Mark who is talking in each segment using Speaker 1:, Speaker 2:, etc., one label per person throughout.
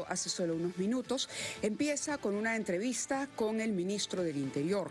Speaker 1: hace solo unos minutos, empieza con una entrevista con el ministro del Interior.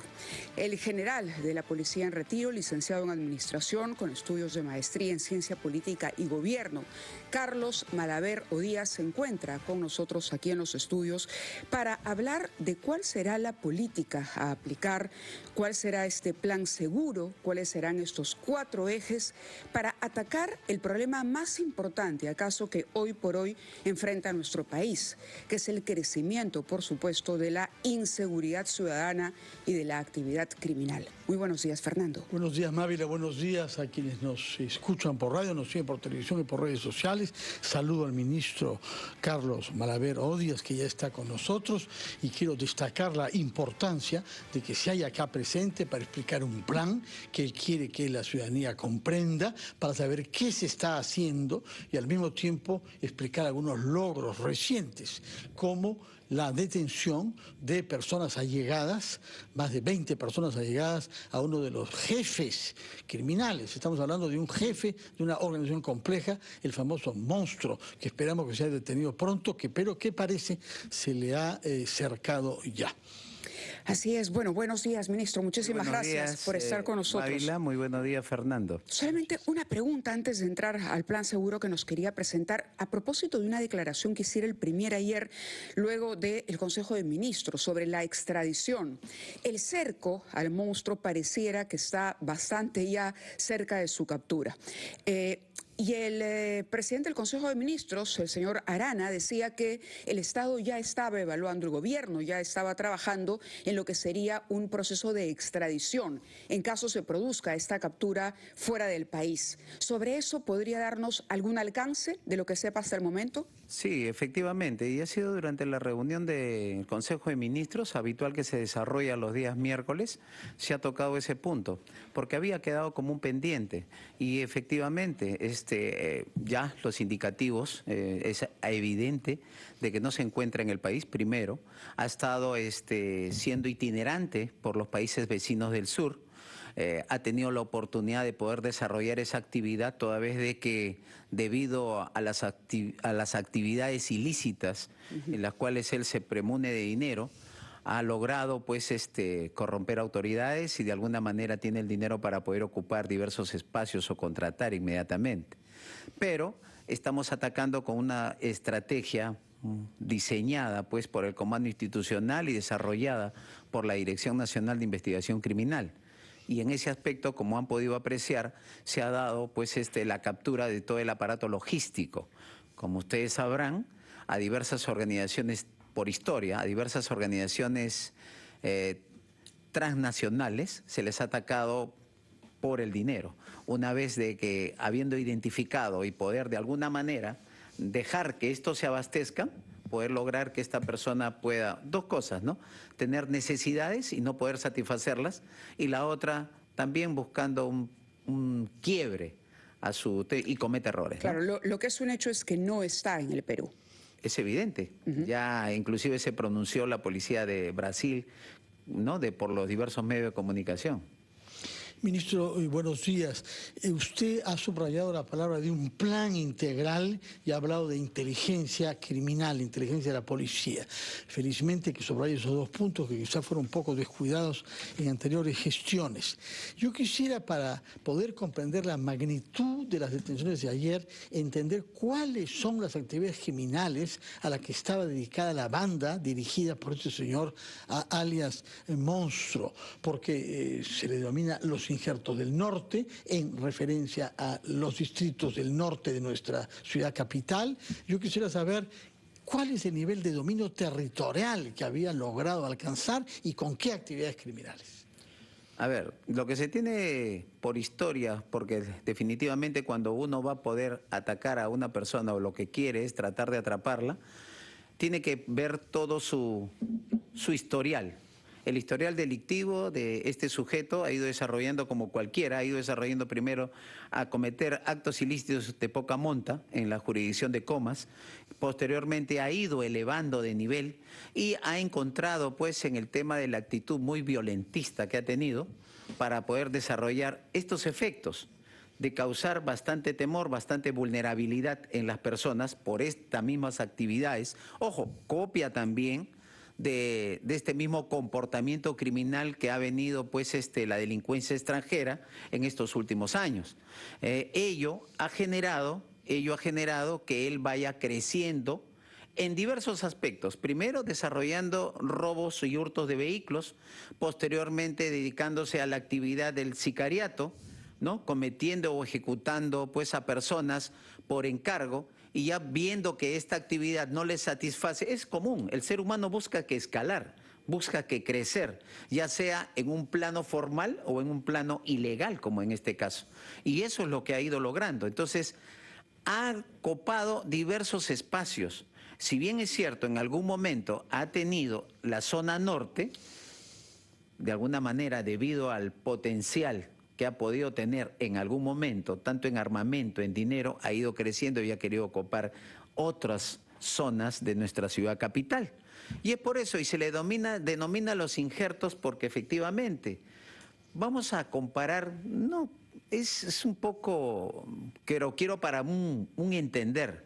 Speaker 1: El general de la Policía en retiro, licenciado en Administración con estudios de maestría en Ciencia Política y Gobierno, Carlos Malaver Odías, se encuentra con nosotros aquí en los estudios para hablar de cuál será la política a aplicar, cuál será este plan seguro, cuáles serán estos 4 ejes para atacar el problema más importante, acaso, que hoy por hoy enfrenta nuestro país, que es el crecimiento, por supuesto, de la inseguridad ciudadana y de la actividad criminal. Muy buenos días, Fernando.
Speaker 2: Buenos días, Mávila. Buenos días a quienes nos escuchan por radio, nos siguen por televisión y por redes sociales. Saludo al ministro Carlos Malaver Odías, que ya está con nosotros, y quiero destacar la importancia de que se haya acá presente para explicar un plan que él quiere que la ciudadanía comprenda, para saber qué se está haciendo y al mismo tiempo explicar algunos logros recientes, como la detención de personas allegadas, más de 20 personas allegadas a uno de los jefes criminales. Estamos hablando de un jefe de una organización compleja, el famoso Monstruo, que esperamos que sea detenido pronto, pero que parece se le ha cercado ya.
Speaker 1: Así es. Bueno, buenos días, ministro. Muchísimas gracias por estar con nosotros.
Speaker 3: Mávila, muy buenos días, Fernando.
Speaker 1: Solamente una pregunta antes de entrar al plan seguro que nos quería presentar, a propósito de una declaración que hiciera el Premier ayer, luego del Consejo de Ministros, sobre la extradición. El cerco al Monstruo pareciera que está bastante ya cerca de su captura. Y el presidente del Consejo de Ministros, el señor Arana, decía que el Estado ya estaba evaluando, el gobierno ya estaba trabajando en lo que sería un proceso de extradición en caso se produzca esta captura fuera del país. ¿Sobre eso podría darnos algún alcance de lo que sepa hasta el momento?
Speaker 3: Sí, efectivamente, y ha sido durante la reunión del Consejo de Ministros, habitual que se desarrolla los días miércoles, se ha tocado ese punto, porque había quedado como un pendiente, y efectivamente ya los indicativos, es evidente de que no se encuentra en el país. Primero, ha estado siendo itinerante por los países vecinos del sur. Ha tenido la oportunidad de poder desarrollar esa actividad, toda vez de que debido a las actividades ilícitas en las cuales él se premune de dinero, ha logrado pues corromper autoridades y de alguna manera tiene el dinero para poder ocupar diversos espacios o contratar inmediatamente. Pero estamos atacando con una estrategia diseñada pues por el Comando Institucional y desarrollada por la Dirección Nacional de Investigación Criminal. Y en ese aspecto, como han podido apreciar, se ha dado pues la captura de todo el aparato logístico. Como ustedes sabrán, a diversas organizaciones por historia, a diversas organizaciones transnacionales se les ha atacado por el dinero. Una vez de que, habiendo identificado y poder de alguna manera dejar que esto se abastezca, poder lograr que esta persona pueda, 2 cosas, ¿no? Tener necesidades y no poder satisfacerlas, y la otra también buscando un quiebre y comete errores, ¿no?
Speaker 1: Claro, lo que es un hecho es que no está en el Perú.
Speaker 3: Es evidente. Ya inclusive se pronunció la policía de Brasil, ¿no? Por los diversos medios de comunicación.
Speaker 2: Ministro, buenos días. Usted ha subrayado la palabra de un plan integral y ha hablado de inteligencia criminal, inteligencia de la policía. Felizmente que subraye esos 2 puntos que quizás fueron un poco descuidados en anteriores gestiones. Yo quisiera, para poder comprender la magnitud de las detenciones de ayer, entender cuáles son las actividades criminales a las que estaba dedicada la banda dirigida por este señor alias Monstruo, porque se le denomina los injertos del norte, en referencia a los distritos del norte de nuestra ciudad capital. Yo quisiera saber cuál es el nivel de dominio territorial que había logrado alcanzar y con qué actividades criminales.
Speaker 3: A ver, lo que se tiene por historia, porque definitivamente cuando uno va a poder atacar a una persona o lo que quiere es tratar de atraparla, tiene que ver todo su historial. El historial delictivo de este sujeto ha ido desarrollando, como cualquiera, ha ido desarrollando primero a cometer actos ilícitos de poca monta en la jurisdicción de Comas, posteriormente ha ido elevando de nivel y ha encontrado pues en el tema de la actitud muy violentista que ha tenido para poder desarrollar estos efectos de causar bastante temor, bastante vulnerabilidad en las personas por estas mismas actividades. Ojo, copia también de este mismo comportamiento criminal que ha venido pues la delincuencia extranjera en estos últimos años. Ello ha generado que él vaya creciendo en diversos aspectos. Primero, desarrollando robos y hurtos de vehículos, posteriormente dedicándose a la actividad del sicariato, ¿no? Cometiendo o ejecutando pues a personas por encargo, y ya viendo que esta actividad no le satisface. Es común, el ser humano busca que escalar, busca que crecer, ya sea en un plano formal o en un plano ilegal, como en este caso. Y eso es lo que ha ido logrando. Entonces, ha copado diversos espacios. Si bien es cierto, en algún momento ha tenido la zona norte, de alguna manera debido al potencial que ha podido tener en algún momento, tanto en armamento, en dinero, ha ido creciendo y ha querido ocupar otras zonas de nuestra ciudad capital. Y es por eso, y se le denomina los injertos, porque efectivamente, vamos a comparar, no, es un poco, quiero para un entender.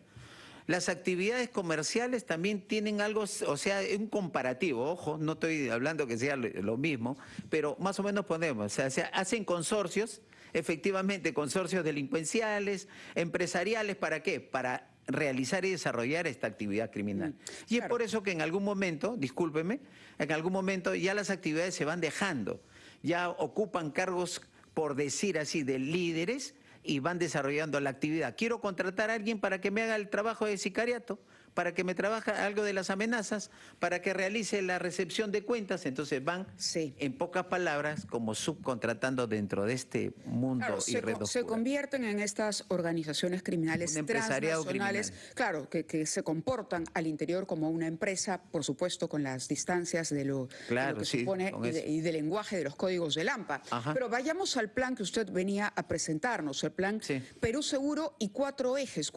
Speaker 3: Las actividades comerciales también tienen algo, o sea, un comparativo, ojo, no estoy hablando que sea lo mismo, pero más o menos ponemos, o sea, hacen consorcios, efectivamente consorcios delincuenciales, empresariales, ¿para qué? Para realizar y desarrollar esta actividad criminal. Y es por eso que en algún momento, discúlpeme, en algún momento ya las actividades se van dejando, ya ocupan cargos, por decir así, de líderes, y van desarrollando la actividad. Quiero contratar a alguien para que me haga el trabajo de sicariato, para que me trabaje algo de las amenazas, para que realice la recepción de cuentas. Entonces van, en pocas palabras, como subcontratando dentro de este mundo y red oscura.
Speaker 1: Se convierten en estas organizaciones criminales transnacionales, claro, que se comportan al interior como una empresa, por supuesto, con las distancias de lo que supone y del lenguaje de los códigos del AMPA. Pero vayamos al plan que usted venía a presentarnos, el plan Perú Seguro, y 4 ejes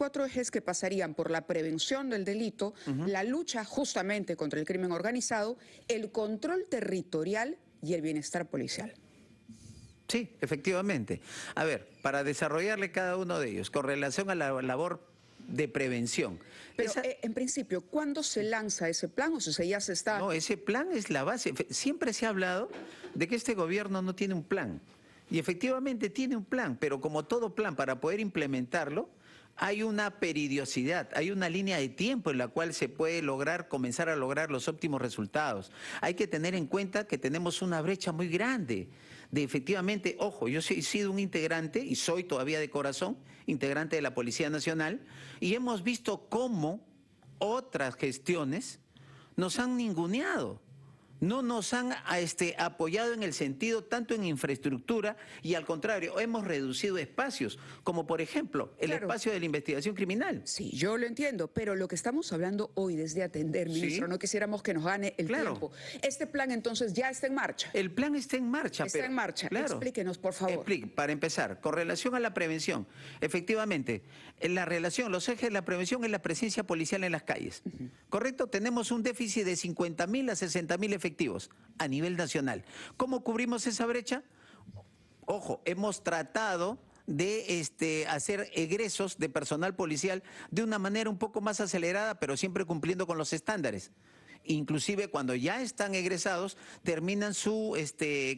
Speaker 1: que pasarían por la prevención del delito, la lucha justamente contra el crimen organizado, el control territorial y el bienestar policial.
Speaker 3: Sí, efectivamente. A ver, para desarrollarle cada uno de ellos, con relación a la labor de prevención.
Speaker 1: Pero en principio, ¿cuándo se lanza ese plan? O sea, ya se está...
Speaker 3: No, ese plan es la base. Siempre se ha hablado de que este gobierno no tiene un plan. Y efectivamente tiene un plan, pero como todo plan, para poder implementarlo, hay una periodicidad, hay una línea de tiempo en la cual se puede comenzar a lograr los óptimos resultados. Hay que tener en cuenta que tenemos una brecha muy grande de efectivamente, ojo, yo he sido un integrante y soy todavía de corazón integrante de la Policía Nacional, y hemos visto cómo otras gestiones nos han ninguneado. No nos han apoyado en el sentido tanto en infraestructura, y al contrario, hemos reducido espacios, como por ejemplo el espacio de la investigación criminal.
Speaker 1: Sí, yo lo entiendo, pero lo que estamos hablando hoy es de atender, ministro, no quisiéramos que nos gane el tiempo. Este plan entonces ya está en marcha.
Speaker 3: El plan está en marcha.
Speaker 1: Está en marcha, explíquenos por favor.
Speaker 3: Para empezar, con relación a la prevención, efectivamente, los ejes de la prevención es la presencia policial en las calles, ¿correcto? Tenemos un déficit de 50.000 a 60.000 efectivos a nivel nacional. ¿Cómo cubrimos esa brecha? Ojo, hemos tratado de hacer egresos de personal policial de una manera un poco más acelerada, pero siempre cumpliendo con los estándares. Inclusive cuando ya están egresados, terminan su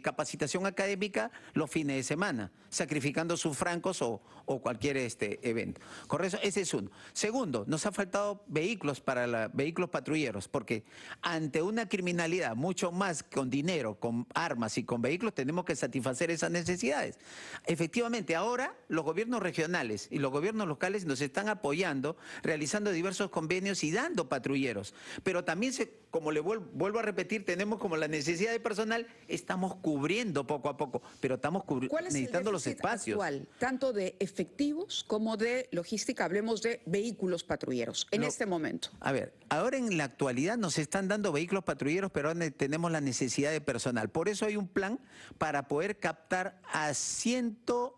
Speaker 3: capacitación académica los fines de semana, sacrificando sus francos o cualquier evento. Correcto, ese es uno. Segundo, nos ha faltado vehículos vehículos patrulleros, porque ante una criminalidad mucho más con dinero, con armas y con vehículos, tenemos que satisfacer esas necesidades. Efectivamente, ahora los gobiernos regionales y los gobiernos locales nos están apoyando, realizando diversos convenios y dando patrulleros, pero también como le vuelvo a repetir, tenemos como la necesidad de personal, estamos cubriendo poco a poco, pero estamos necesitando los espacios.
Speaker 1: ¿Cuál es el déficit actual, tanto de efectivos como de logística? Hablemos de vehículos patrulleros en este momento.
Speaker 3: A ver, ahora en la actualidad nos están dando vehículos patrulleros, pero ahora tenemos la necesidad de personal. Por eso hay un plan para poder captar a 1.500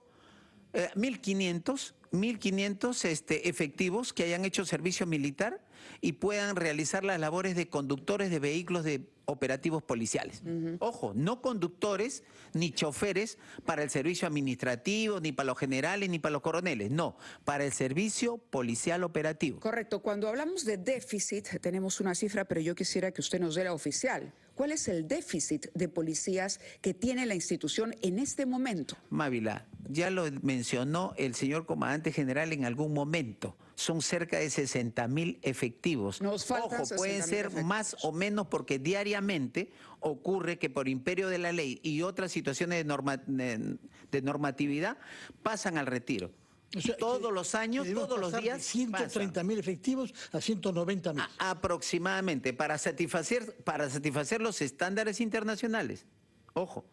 Speaker 3: efectivos que hayan hecho servicio militar y puedan realizar las labores de conductores de vehículos de operativos policiales. Ojo, no conductores ni choferes para el servicio administrativo, ni para los generales, ni para los coroneles. No, para el servicio policial operativo.
Speaker 1: Correcto. Cuando hablamos de déficit, tenemos una cifra, pero yo quisiera que usted nos dé la oficial. ¿Cuál es el déficit de policías que tiene la institución en este momento?
Speaker 3: Mávila, ya lo mencionó el señor comandante general en algún momento. Son cerca de 60.000 efectivos.
Speaker 1: Nos faltan
Speaker 3: Ojo, pueden
Speaker 1: 60.000
Speaker 3: ser
Speaker 1: efectivos.
Speaker 3: más o menos porque diariamente ocurre que por imperio de la ley y otras situaciones de normatividad pasan al retiro.
Speaker 2: O sea,
Speaker 3: todos los años,
Speaker 2: debemos
Speaker 3: todos los
Speaker 2: pasar
Speaker 3: días.
Speaker 2: de 130.000 efectivos a 190.000.
Speaker 3: Aproximadamente, para satisfacer los estándares internacionales. Ojo.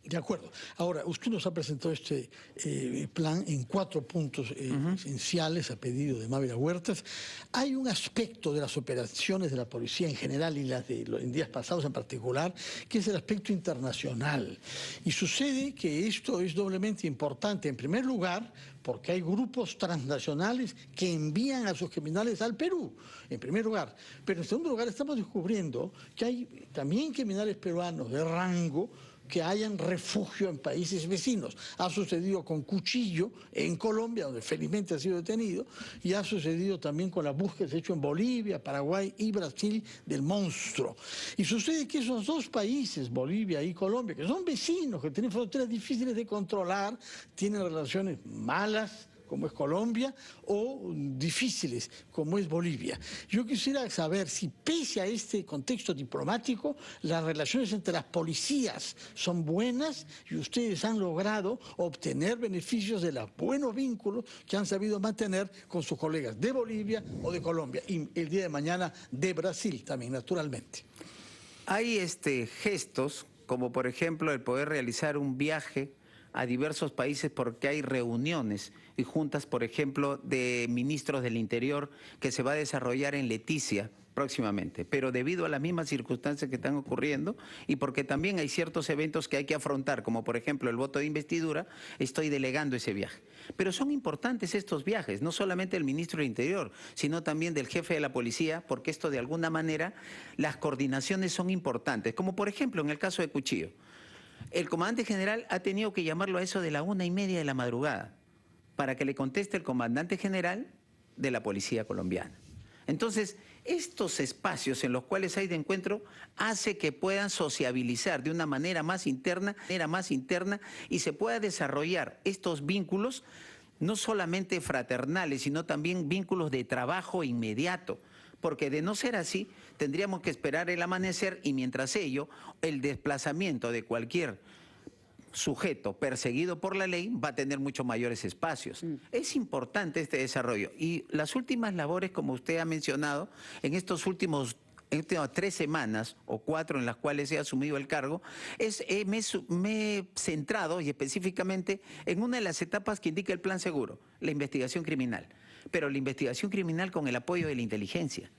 Speaker 2: De acuerdo. Ahora, usted nos ha presentado este plan en 4 puntos esenciales a pedido de Mávila Huertas. Hay un aspecto de las operaciones de la policía en general y las de en días pasados en particular, que es el aspecto internacional. Y sucede que esto es doblemente importante. En primer lugar, porque hay grupos transnacionales que envían a sus criminales al Perú, en primer lugar. Pero en segundo lugar, estamos descubriendo que hay también criminales peruanos de rango que hayan refugio en países vecinos. Ha sucedido con Cuchillo en Colombia, donde felizmente ha sido detenido, y ha sucedido también con las búsquedas hechas en Bolivia, Paraguay y Brasil del monstruo. Y sucede que esos dos países, Bolivia y Colombia, que son vecinos, que tienen fronteras difíciles de controlar, tienen relaciones malas, como es Colombia, o difíciles, como es Bolivia. Yo quisiera saber si, pese a este contexto diplomático, las relaciones entre las policías son buenas y ustedes han logrado obtener beneficios de los buenos vínculos que han sabido mantener con sus colegas de Bolivia o de Colombia, y el día de mañana de Brasil también, naturalmente.
Speaker 3: Hay gestos, como por ejemplo el poder realizar un viaje a diversos países porque hay reuniones y juntas, por ejemplo, de ministros del Interior que se va a desarrollar en Leticia próximamente, pero debido a las mismas circunstancias que están ocurriendo y porque también hay ciertos eventos que hay que afrontar, como por ejemplo el voto de investidura, estoy delegando ese viaje. Pero son importantes estos viajes, no solamente del ministro del Interior, sino también del jefe de la policía, porque esto de alguna manera, las coordinaciones son importantes, como por ejemplo en el caso de Cuchillo. El comandante general ha tenido que llamarlo a eso de la 1:30 de la madrugada para que le conteste el comandante general de la policía colombiana. Entonces, estos espacios en los cuales hay de encuentro hace que puedan sociabilizar de una manera más interna y se pueda desarrollar estos vínculos no solamente fraternales, sino también vínculos de trabajo inmediato. Porque de no ser así, tendríamos que esperar el amanecer y mientras ello, el desplazamiento de cualquier sujeto perseguido por la ley va a tener mucho mayores espacios. Es importante este desarrollo. Y las últimas labores, como usted ha mencionado, en estas últimas 3 semanas o 4 en las cuales he asumido el cargo, me he centrado y específicamente en una de las etapas que indica el plan seguro, la investigación criminal. Pero la investigación criminal con el apoyo de la inteligencia.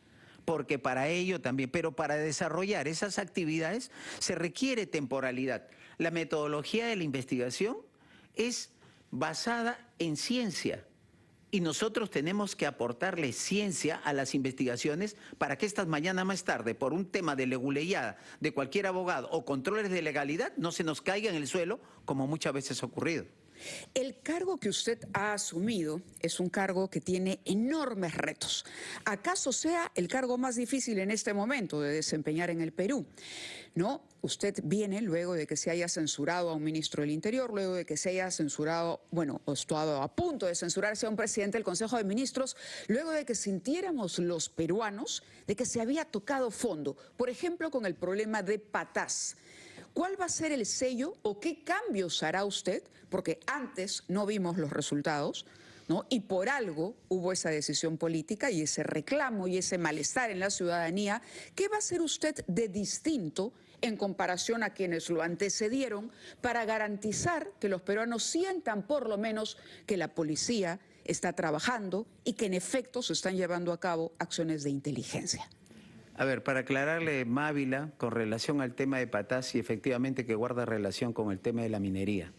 Speaker 3: Porque para ello también, pero para desarrollar esas actividades se requiere temporalidad. La metodología de la investigación es basada en ciencia y nosotros tenemos que aportarle ciencia a las investigaciones para que estas mañana más tarde, por un tema de leguleyada de cualquier abogado o controles de legalidad, no se nos caiga en el suelo como muchas veces ha ocurrido.
Speaker 1: El cargo que usted ha asumido es un cargo que tiene enormes retos. ¿Acaso sea el cargo más difícil en este momento de desempeñar en el Perú? ¿No? Usted viene luego de que se haya censurado a un ministro del Interior, luego de que se haya censurado, bueno, o estado a punto de censurarse a un presidente del Consejo de Ministros, luego de que sintiéramos los peruanos de que se había tocado fondo, por ejemplo, con el problema de Patás. ¿Cuál va a ser el sello o qué cambios hará usted? Porque antes no vimos los resultados, ¿no? Y por algo hubo esa decisión política y ese reclamo y ese malestar en la ciudadanía. ¿Qué va a hacer usted de distinto en comparación a quienes lo antecedieron para garantizar que los peruanos sientan por lo menos que la policía está trabajando y que en efecto se están llevando a cabo acciones de inteligencia?
Speaker 3: A ver, para aclararle, Mávila, con relación al tema de Patás, y efectivamente que guarda relación con el tema de la minería.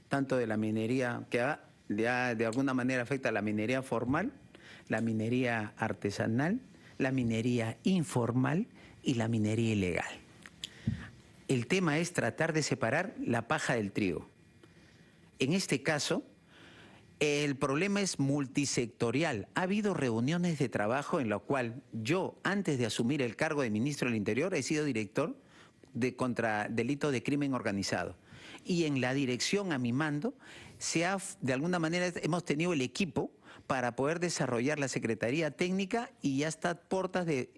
Speaker 3: Tanto de la minería que ya de alguna manera afecta a la minería formal la minería artesanal, la minería informal y la minería ilegal. El tema es tratar de separar la paja del trigo. En este caso, el problema es multisectorial. Ha habido reuniones de trabajo en la cual yo, antes de asumir el cargo de ministro del Interior, he sido director contra delito de crimen organizado. Y en la dirección a mi mando, de alguna manera hemos tenido el equipo para poder desarrollar la Secretaría Técnica y ya está a puertas de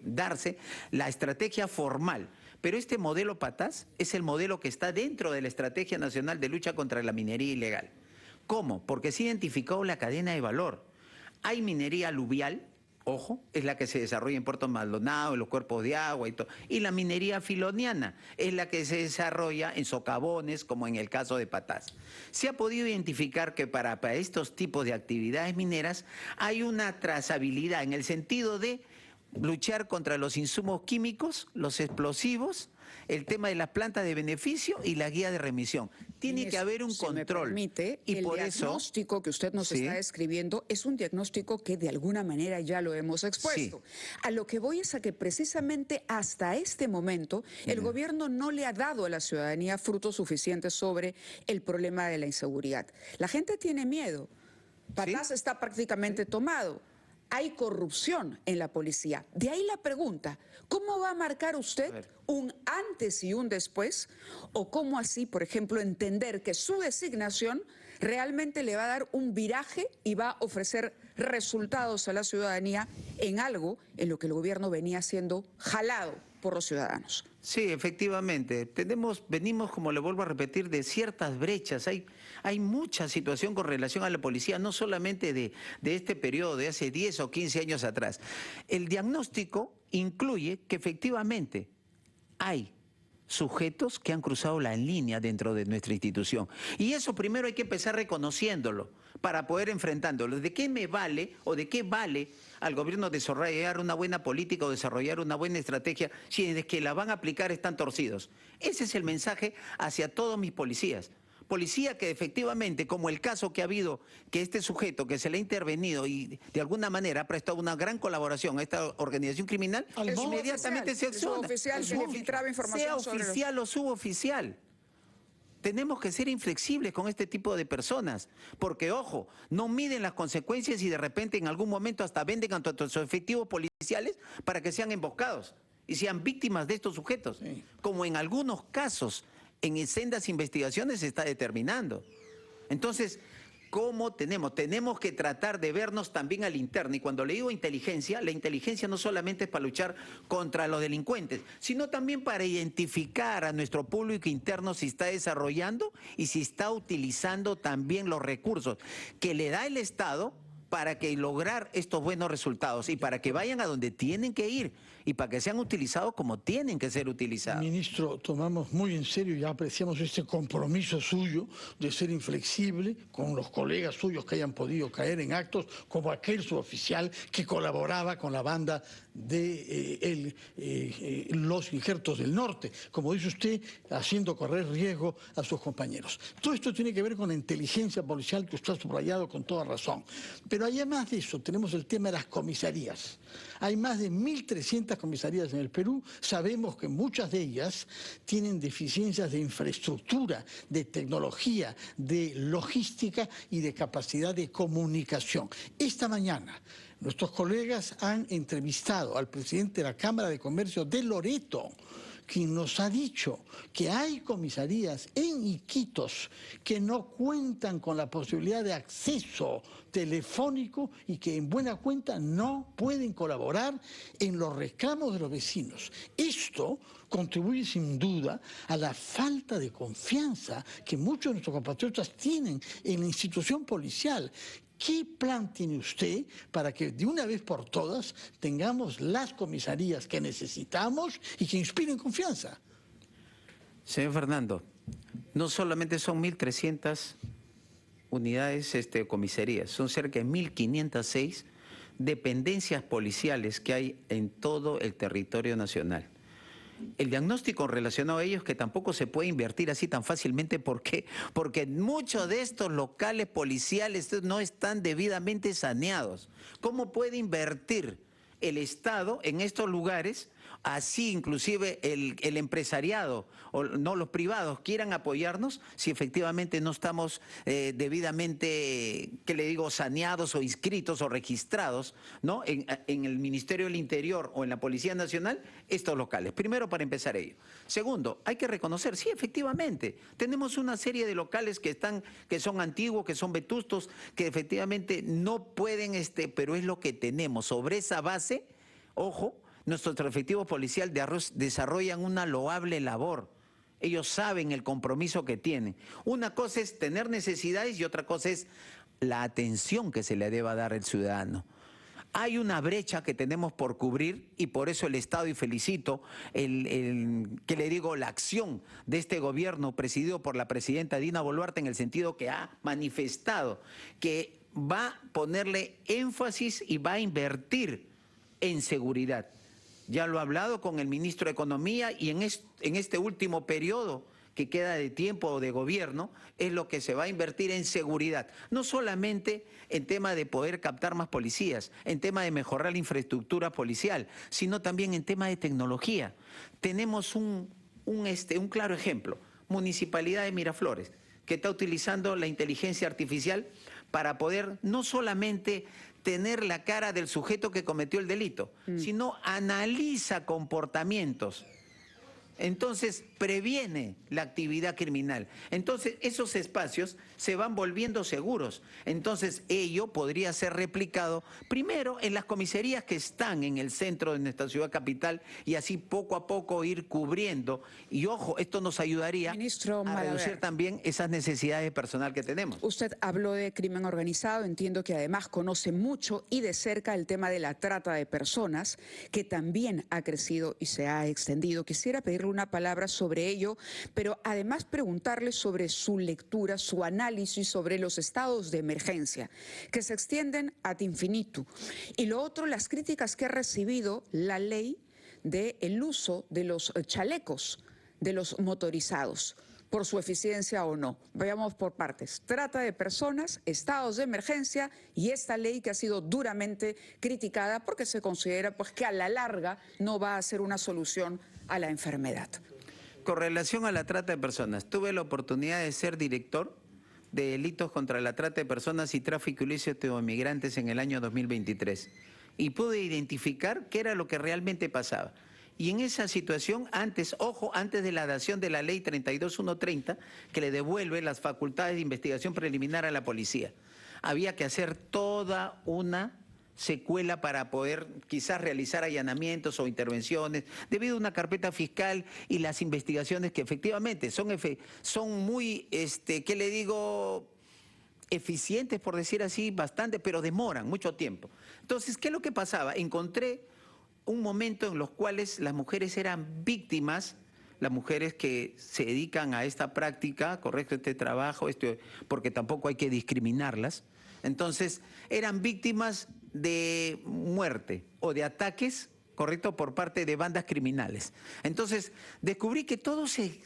Speaker 3: darse la estrategia formal. Pero este modelo PATAS es el modelo que está dentro de la Estrategia Nacional de Lucha contra la Minería Ilegal. ¿Cómo? Porque se ha identificado la cadena de valor. Hay minería aluvial, ojo, es la que se desarrolla en Puerto Maldonado, en los cuerpos de agua y todo. Y la minería filoniana es la que se desarrolla en socavones, como en el caso de PATAS. Se ha podido identificar que para estos tipos de actividades mineras hay una trazabilidad en el sentido de luchar contra los insumos químicos, los explosivos, el tema de las plantas de beneficio y la guía de remisión. Tiene que haber un control.
Speaker 1: Me permite, y el diagnóstico que usted nos está describiendo es un diagnóstico que de alguna manera ya lo hemos expuesto. Sí. A lo que voy es a que precisamente hasta este momento el gobierno no le ha dado a la ciudadanía frutos suficientes sobre el problema de la inseguridad. La gente tiene miedo. PATAS está prácticamente tomado. Hay corrupción en la policía. De ahí la pregunta, ¿cómo va a marcar usted un antes y un después? ¿O cómo así, por ejemplo, entender que su designación realmente le va a dar un viraje y va a ofrecer resultados a la ciudadanía en algo en lo que el gobierno venía siendo jalado por los ciudadanos?
Speaker 3: Sí, efectivamente. Venimos, como le vuelvo a repetir, de ciertas brechas. Hay mucha situación con relación a la policía, no solamente de este periodo, de hace 10 o 15 años atrás. El diagnóstico incluye que efectivamente hay sujetos que han cruzado la línea dentro de nuestra institución. Y eso primero hay que empezar reconociéndolo para poder enfrentándolo. ¿De qué me vale o de qué vale al gobierno desarrollar una buena política o desarrollar una buena estrategia si es que la van a aplicar están torcidos? Ese es el mensaje hacia todos mis policías. Policía que efectivamente, como el caso que ha habido, que este sujeto que se le ha intervenido y de alguna manera ha prestado una gran colaboración a esta organización criminal, inmediatamente se acciona.
Speaker 1: Oficial que le filtraba información
Speaker 3: sea oficial o suboficial. Tenemos que ser inflexibles con este tipo de personas, porque, ojo, no miden las consecuencias y de repente en algún momento hasta venden a sus efectivos policiales para que sean emboscados y sean víctimas de estos sujetos, como en algunos casos en sendas investigaciones se está determinando. Entonces, ¿cómo tenemos? Tenemos que tratar de vernos también al interno. Y cuando le digo inteligencia, la inteligencia no solamente es para luchar contra los delincuentes, sino también para identificar a nuestro público interno si está desarrollando y si está utilizando también los recursos que le da el Estado para que lograr estos buenos resultados y para que vayan a donde tienen que ir y para que sean utilizados como tienen que ser utilizados.
Speaker 2: Ministro, tomamos muy en serio y apreciamos este compromiso suyo de ser inflexible con los colegas suyos que hayan podido caer en actos como aquel suboficial que colaboraba con la banda de los Injertos del Norte, como dice usted, haciendo correr riesgo a sus compañeros. Todo esto tiene que ver con la inteligencia policial que usted ha subrayado con toda razón. Pero además de eso, tenemos el tema de las comisarías. Hay más de 1.300 comisarías en el Perú. Sabemos que muchas de ellas tienen deficiencias de infraestructura, de tecnología, de logística y de capacidad de comunicación. Esta mañana, nuestros colegas han entrevistado al presidente de la Cámara de Comercio de Loreto, quien nos ha dicho que hay comisarías en Iquitos que no cuentan con la posibilidad de acceso telefónico y que en buena cuenta no pueden colaborar en los reclamos de los vecinos. Esto contribuye sin duda a la falta de confianza que muchos de nuestros compatriotas tienen en la institución policial. ¿Qué plan tiene usted para que de una vez por todas tengamos las comisarías que necesitamos y que inspiren confianza?
Speaker 3: Señor Fernando, no solamente son 1.300 unidades, comisarías, son cerca de 1.506 dependencias policiales que hay en todo el territorio nacional. El diagnóstico relacionado a ellos es que tampoco se puede invertir así tan fácilmente. ¿Por qué? Porque muchos de estos locales policiales no están debidamente saneados. ¿Cómo puede invertir el Estado en estos lugares? Así inclusive el empresariado o no los privados quieran apoyarnos si efectivamente no estamos debidamente, ¿qué le digo?, saneados o inscritos o registrados, ¿no?, en el Ministerio del Interior o en la Policía Nacional, estos locales. Primero, para empezar ello. Segundo, hay que reconocer, sí, efectivamente, tenemos una serie de locales que son antiguos, que son vetustos, que efectivamente no pueden, pero es lo que tenemos. Sobre esa base, ojo, nuestros efectivos policiales desarrollan una loable labor. Ellos saben el compromiso que tienen. Una cosa es tener necesidades y otra cosa es la atención que se le deba dar al ciudadano. Hay una brecha que tenemos por cubrir y por eso el Estado, y felicito la acción de este gobierno presidido por la presidenta Dina Boluarte, en el sentido que ha manifestado que va a ponerle énfasis y va a invertir en seguridad. Ya lo he hablado con el ministro de Economía y en este último periodo que queda de tiempo de gobierno es lo que se va a invertir en seguridad. No solamente en tema de poder captar más policías, en tema de mejorar la infraestructura policial, sino también en tema de tecnología. Tenemos un claro ejemplo, Municipalidad de Miraflores, que está utilizando la inteligencia artificial para poder no solamente tener la cara del sujeto que cometió el delito, sino analiza comportamientos. Entonces, previene la actividad criminal. Entonces, esos espacios se van volviendo seguros. Entonces, ello podría ser replicado primero en las comisarías que están en el centro de nuestra ciudad capital y así poco a poco ir cubriendo. Y ojo, esto nos ayudaría a reducir también esas necesidades de personal que tenemos.
Speaker 1: Usted habló de crimen organizado, entiendo que además conoce mucho y de cerca el tema de la trata de personas, que también ha crecido y se ha extendido. Quisiera pedirle una palabra sobre ello, pero además preguntarle sobre su lectura, su análisis sobre los estados de emergencia, que se extienden ad infinitum. Y lo otro, las críticas que ha recibido la ley del uso de los chalecos de los motorizados, por su eficiencia o no. Vayamos por partes. Trata de personas, estados de emergencia y esta ley que ha sido duramente criticada porque se considera pues, que a la larga no va a ser una solución a la enfermedad.
Speaker 3: Con relación a la trata de personas, tuve la oportunidad de ser director de delitos contra la trata de personas y tráfico ilícito de migrantes en el año 2023 y pude identificar qué era lo que realmente pasaba. Y en esa situación, antes de la dación de la ley 32130, que le devuelve las facultades de investigación preliminar a la policía, había que hacer toda una secuela para poder quizás realizar allanamientos o intervenciones, debido a una carpeta fiscal y las investigaciones que efectivamente son muy, ¿qué le digo?, eficientes, por decir así, bastante, pero demoran mucho tiempo. Entonces, ¿qué es lo que pasaba? Encontré un momento en los cuales las mujeres eran víctimas, las mujeres que se dedican a esta práctica, correcto, este trabajo, porque tampoco hay que discriminarlas. Entonces, eran víctimas de muerte o de ataques, correcto, por parte de bandas criminales. Entonces, descubrí que todo se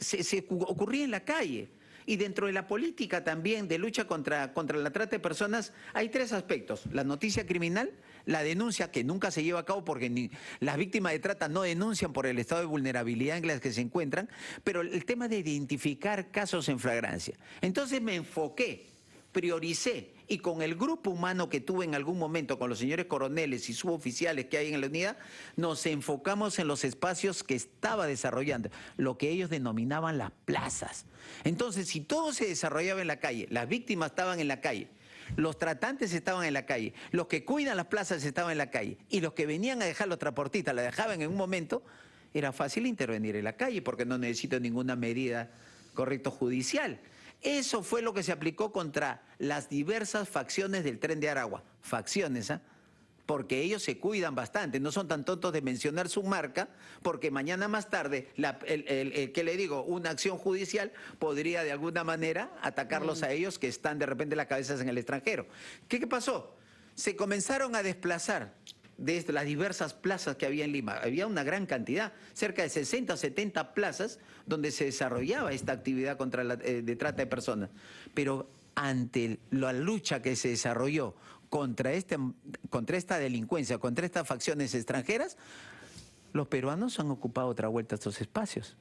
Speaker 3: ocurría en la calle. Y dentro de la política también de lucha contra la trata de personas hay tres aspectos: la noticia criminal, la denuncia, que nunca se lleva a cabo porque las víctimas de trata no denuncian por el estado de vulnerabilidad en las que se encuentran, pero el tema de identificar casos en flagrancia. Entonces me enfoqué, prioricé, y con el grupo humano que tuve en algún momento, con los señores coroneles y suboficiales que hay en la unidad, nos enfocamos en los espacios que estaba desarrollando, lo que ellos denominaban las plazas. Entonces, si todo se desarrollaba en la calle, las víctimas estaban en la calle, los tratantes estaban en la calle, los que cuidan las plazas estaban en la calle, y los que venían a dejar los transportistas la dejaban en un momento, era fácil intervenir en la calle porque no necesito ninguna medida, correcto, judicial. Eso fue lo que se aplicó contra las diversas facciones del Tren de Aragua. Facciones, ¿ah? Porque ellos se cuidan bastante, no son tan tontos de mencionar su marca, porque mañana más tarde, ¿qué le digo?, una acción judicial podría de alguna manera atacarlos a ellos que están de repente las cabezas en el extranjero. ¿Qué pasó? Se comenzaron a desplazar de las diversas plazas que había en Lima. Había una gran cantidad, cerca de 60 o 70 plazas donde se desarrollaba esta actividad contra de trata de personas. Pero ante la lucha que se desarrolló contra esta delincuencia, contra estas facciones extranjeras, los peruanos han ocupado otra vuelta estos espacios.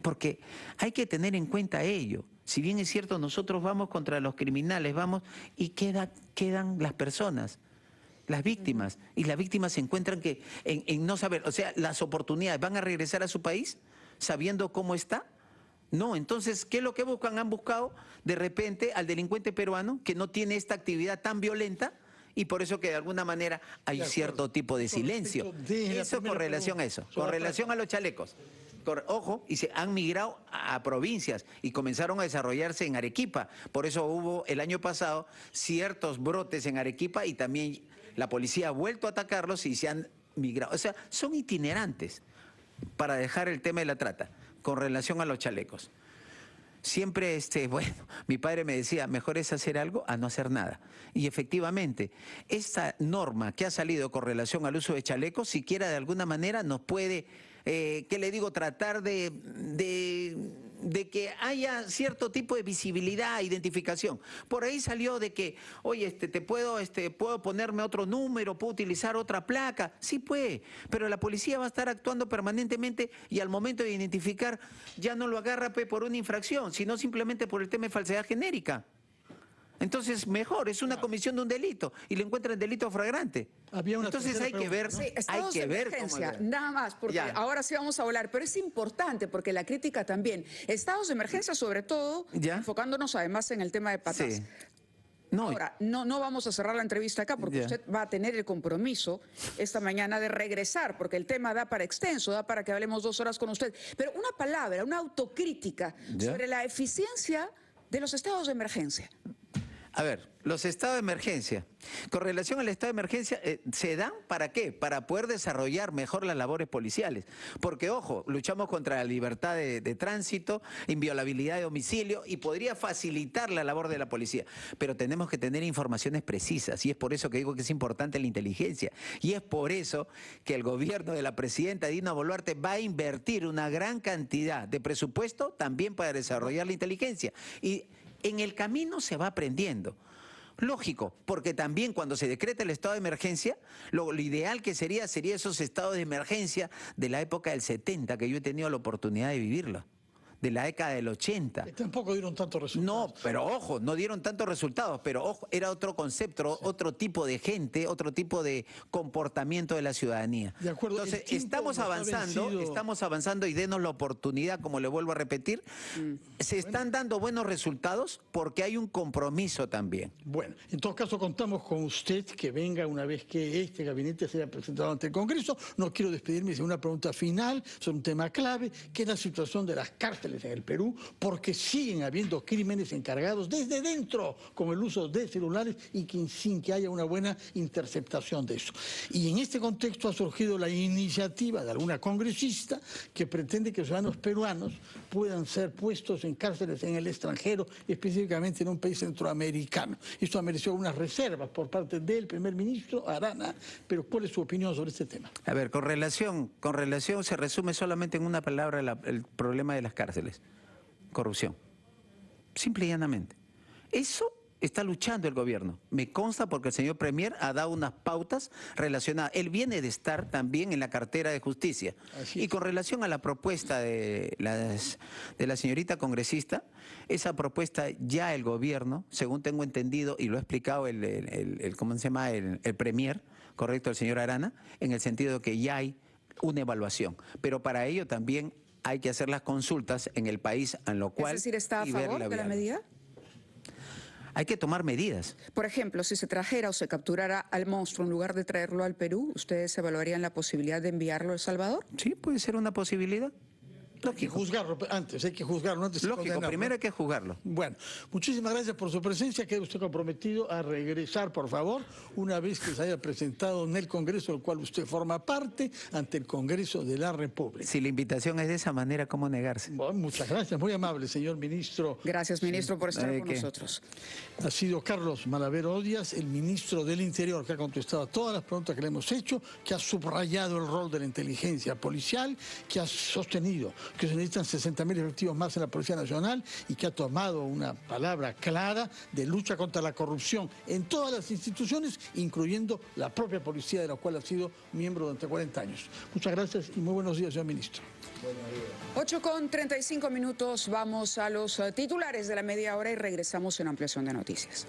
Speaker 3: Porque hay que tener en cuenta ello. Si bien es cierto, nosotros vamos contra los criminales, vamos y quedan las personas, las víctimas. Y las víctimas se encuentran que en no saber, o sea, las oportunidades, ¿van a regresar a su país sabiendo cómo está? No, entonces, ¿qué es lo que buscan? Han buscado de repente al delincuente peruano que no tiene esta actividad tan violenta y por eso que de alguna manera hay cierto tipo de silencio. Eso con relación a eso, con relación a los chalecos. Ojo, y se han migrado a provincias y comenzaron a desarrollarse en Arequipa. Por eso hubo el año pasado ciertos brotes en Arequipa y también la policía ha vuelto a atacarlos y se han migrado. O sea, son itinerantes para dejar el tema de la trata con relación a los chalecos. Siempre, bueno, mi padre me decía, mejor es hacer algo a no hacer nada. Y efectivamente, esta norma que ha salido con relación al uso de chalecos, siquiera de alguna manera nos puede, ¿qué le digo?, tratar de que haya cierto tipo de visibilidad, identificación. Por ahí salió de que, oye, puedo ponerme otro número, puedo utilizar otra placa. Sí puede, pero la policía va a estar actuando permanentemente y al momento de identificar ya no lo agarra por una infracción, sino simplemente por el tema de falsedad genérica. Entonces, mejor, es una comisión de un delito y le encuentran delito flagrante. Entonces hay que ver,
Speaker 1: sí, hay que ver cómo nada más, porque ahora sí vamos a hablar, pero es importante porque la crítica también, estados de emergencia sobre todo, enfocándonos además en el tema de patas. Sí. No. Ahora, no vamos a cerrar la entrevista acá porque usted va a tener el compromiso esta mañana de regresar, porque el tema da para extenso, da para que hablemos 2 horas con usted. Pero una palabra, una autocrítica sobre la eficiencia de los estados de emergencia.
Speaker 3: A ver, los estados de emergencia. Con relación al estado de emergencia, ¿se dan para qué? Para poder desarrollar mejor las labores policiales. Porque, ojo, luchamos contra la libertad de tránsito, inviolabilidad de domicilio y podría facilitar la labor de la policía. Pero tenemos que tener informaciones precisas y es por eso que digo que es importante la inteligencia. Y es por eso que el gobierno de la presidenta Dina Boluarte va a invertir una gran cantidad de presupuesto también para desarrollar la inteligencia. Y en el camino se va aprendiendo. Lógico, porque también cuando se decreta el estado de emergencia, lo ideal que sería esos estados de emergencia de la época del 70, que yo he tenido la oportunidad de vivirlo, de la década del 80.
Speaker 2: Tampoco dieron tantos resultados.
Speaker 3: No, pero ojo, no dieron tantos resultados, pero ojo, era otro concepto, otro tipo de gente, otro tipo de comportamiento de la ciudadanía.
Speaker 2: De acuerdo.
Speaker 3: Entonces, estamos avanzando y denos la oportunidad, como le vuelvo a repetir. Se están dando buenos resultados porque hay un compromiso también.
Speaker 2: Bueno, en todo caso contamos con usted que venga una vez que este gabinete sea presentado ante el Congreso. No quiero despedirme sin una pregunta final sobre un tema clave, que es la situación de las cárceles en el Perú, porque siguen habiendo crímenes encargados desde dentro con el uso de celulares y sin que haya una buena interceptación de eso. Y en este contexto ha surgido la iniciativa de alguna congresista que pretende que los ciudadanos peruanos puedan ser puestos en cárceles en el extranjero, específicamente en un país centroamericano. Esto ha merecido unas reservas por parte del primer ministro Arana, pero ¿cuál es su opinión sobre este tema?
Speaker 3: A ver, con relación se resume solamente en una palabra el problema de las cárceles. Corrupción. Simple y llanamente. Eso está luchando el gobierno. Me consta porque el señor Premier ha dado unas pautas relacionadas. Él viene de estar también en la cartera de justicia. Y con relación a la propuesta de la señorita congresista, esa propuesta ya el gobierno, según tengo entendido, y lo ha explicado ¿cómo se llama? El Premier, correcto, el señor Arana, en el sentido de que ya hay una evaluación. Pero para ello también hay que hacer las consultas en el país, en lo cual...
Speaker 1: Es decir, ¿está a favor de la medida?
Speaker 3: Hay que tomar medidas.
Speaker 1: Por ejemplo, si se trajera o se capturara al monstruo en lugar de traerlo al Perú, ¿ustedes evaluarían la posibilidad de enviarlo a El Salvador?
Speaker 3: Sí, puede ser una posibilidad.
Speaker 2: Hay que juzgarlo antes, hay que juzgarlo antes.
Speaker 3: Lógico, primero hay que juzgarlo.
Speaker 2: Bueno, muchísimas gracias por su presencia. Queda usted comprometido a regresar, por favor, una vez que se haya presentado en el Congreso, del cual usted forma parte, ante el Congreso de la República.
Speaker 3: Si la invitación es de esa manera, ¿cómo negarse?
Speaker 2: Bueno, muchas gracias, muy amable, señor ministro.
Speaker 1: Gracias, ministro, por estar con nosotros.
Speaker 2: Ha sido Carlos Malavero Díaz, el ministro del Interior, que ha contestado a todas las preguntas que le hemos hecho, que ha subrayado el rol de la inteligencia policial, que ha sostenido que se necesitan 60.000 efectivos más en la Policía Nacional y que ha tomado una palabra clara de lucha contra la corrupción en todas las instituciones, incluyendo la propia policía, de la cual ha sido miembro durante 40 años. Muchas gracias y muy buenos días, señor ministro.
Speaker 1: 8:35, vamos a los titulares de la media hora y regresamos en ampliación de noticias.